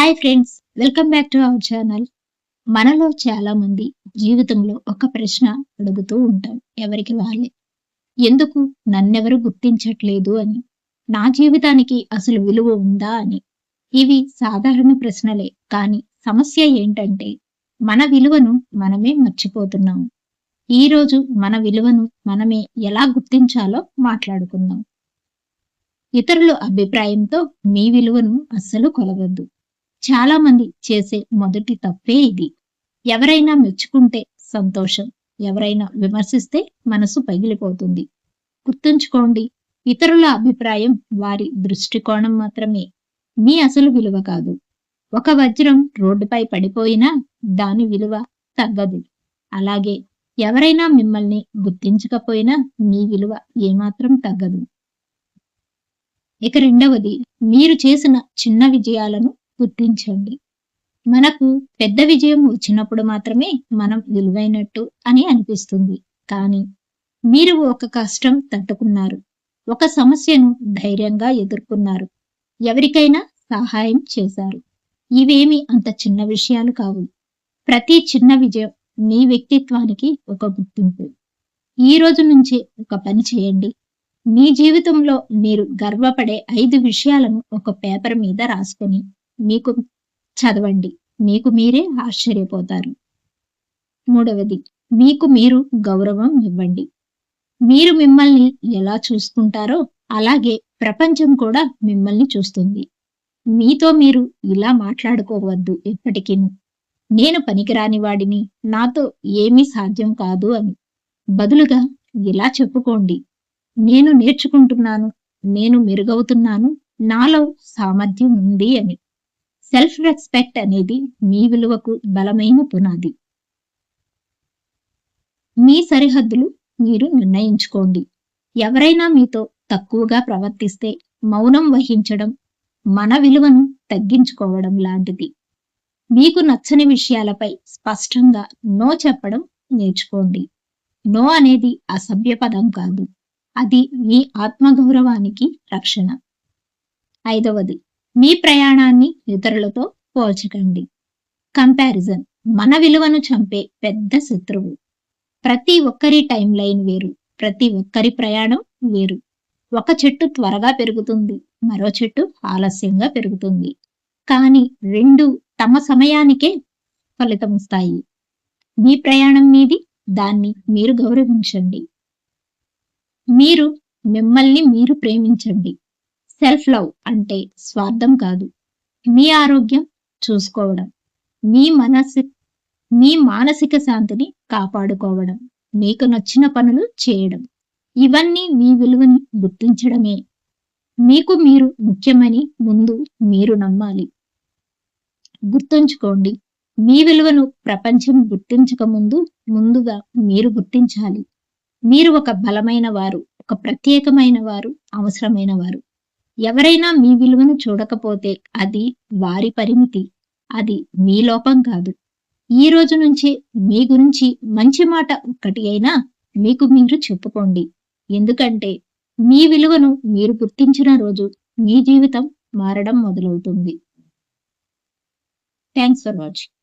Hi friends, welcome back to our channel. మనలో చాలా మంది జీవితంలో ఒక ప్రశ్న అడుగుతూ ఉంటాం ఎవరికి వాళ్ళే. ఎందుకు నన్నెవరు గుర్తించట్లేదు అని, నా జీవితానికి అసలు విలువ ఉందా అని. ఇవి సాధారణ ప్రశ్నలే, కానీ సమస్య ఏంటంటే మన విలువను మనమే మర్చిపోతున్నాం. ఈరోజు మన విలువను మనమే ఎలా గుర్తించాలో మాట్లాడుకుందాం. ఇతరుల అభిప్రాయంతో మీ విలువను అస్సలు కొలవద్దు. చాలా మంది చేసే మొదటి తప్పే ఇది. ఎవరైనా మెచ్చుకుంటే సంతోషం, ఎవరైనా విమర్శిస్తే మనసు పగిలిపోతుంది. గుర్తుంచుకోండి, ఇతరుల అభిప్రాయం వారి దృష్టికోణం మాత్రమే, మీ అసలు విలువ కాదు. ఒక వజ్రం రోడ్డుపై పడిపోయినా దాని విలువ తగ్గదు. అలాగే ఎవరైనా మిమ్మల్ని గుర్తించకపోయినా మీ విలువ ఏమాత్రం తగ్గదు. ఇక రెండవది, మీరు చేసిన చిన్న విజయాలను గుర్తించండి. మనకు పెద్ద విజయం వచ్చినప్పుడు మాత్రమే మనం విలువైనట్టు అని అనిపిస్తుంది. కానీ మీరు ఒక కష్టం తట్టుకున్నారు, ఒక సమస్యను ధైర్యంగా ఎదుర్కొన్నారు, ఎవరికైనా సహాయం చేశారు. ఇవేమి అంత చిన్న విషయాలు కావు. ప్రతి చిన్న విజయం మీ వ్యక్తిత్వానికి ఒక గుర్తింపు. ఈ రోజు నుంచే ఒక పని చేయండి. మీ జీవితంలో మీరు గర్వపడే 5 విషయాలను ఒక పేపర్ మీద రాసుకొని మీకు చదవండి. మీకు మీరే ఆశ్చర్యపోతారు. మూడవది, మీకు మీరు గౌరవం ఇవ్వండి. మీరు మిమ్మల్ని ఎలా చూసుకుంటారో అలాగే ప్రపంచం కూడా మిమ్మల్ని చూస్తుంది. మీతో మీరు ఇలా మాట్లాడుకోవద్దు ఎప్పటికీ, నేను పనికిరాని వాడిని, నాతో ఏమీ సాధ్యం కాదు అని. బదులుగా ఇలా చెప్పుకోండి, నేను నేర్చుకుంటున్నాను, నేను మెరుగవుతున్నాను, నాలో సామర్థ్యం ఉంది అని. సెల్ఫ్ రెస్పెక్ట్ అనేది మీ విలువకు బలమైన పునాది. మీ సరిహద్దులు మీరు నిర్ణయించుకోండి. ఎవరైనా మీతో తక్కువగా ప్రవర్తిస్తే మౌనం వహించడం మన విలువను తగ్గించుకోవడం లాంటిది. మీకు నచ్చని విషయాలపై స్పష్టంగా నో చెప్పడం నేర్చుకోండి. నో అనేది అసభ్య పదం కాదు, అది మీ ఆత్మగౌరవానికి రక్షణ. ఐదవది, మీ ప్రయాణాన్ని ఇతరులతో పోల్చకండి. కంపారిజన్ మన విలువను చంపే పెద్ద శత్రువు. ప్రతి ఒక్కరి టైం లైన్ వేరు, ప్రతి ఒక్కరి ప్రయాణం వేరు. ఒక చెట్టు త్వరగా పెరుగుతుంది, మరో చెట్టు ఆలస్యంగా పెరుగుతుంది. కానీ రెండు తమ సమయానికే ఫలితమిస్తాయి. మీ ప్రయాణం మీది, దాన్ని మీరు గౌరవించండి. మీరు మిమ్మల్ని మీరు ప్రేమించండి. సెల్ఫ్ లవ్ అంటే స్వార్థం కాదు, మీ ఆరోగ్యం చూసుకోవడం, మీ మానసిక శాంతిని కాపాడుకోవడం, మీకు నచ్చిన పనులు చేయడం, ఇవన్నీ మీ విలువని గుర్తించడమే. మీకు మీరు ముఖ్యమని ముందు మీరు నమ్మాలి. గుర్తుంచుకోండి, మీ విలువను ప్రపంచం గుర్తించక ముందుగా మీరు గుర్తించాలి. మీరు ఒక బలమైన వారు, ఒక ప్రత్యేకమైన వారు, అవసరమైన వారు. ఎవరైనా మీ విలువను చూడకపోతే అది వారి పరిమితి, అది మీ లోపం కాదు. ఈ రోజు నుంచి మీ గురించి మంచి మాట ఒక్కటి అయినా మీకు మీరు చెప్పుకోండి. ఎందుకంటే మీ విలువను మీరు గుర్తించిన రోజు మీ జీవితం మారడం మొదలవుతుంది. Thanks for watching.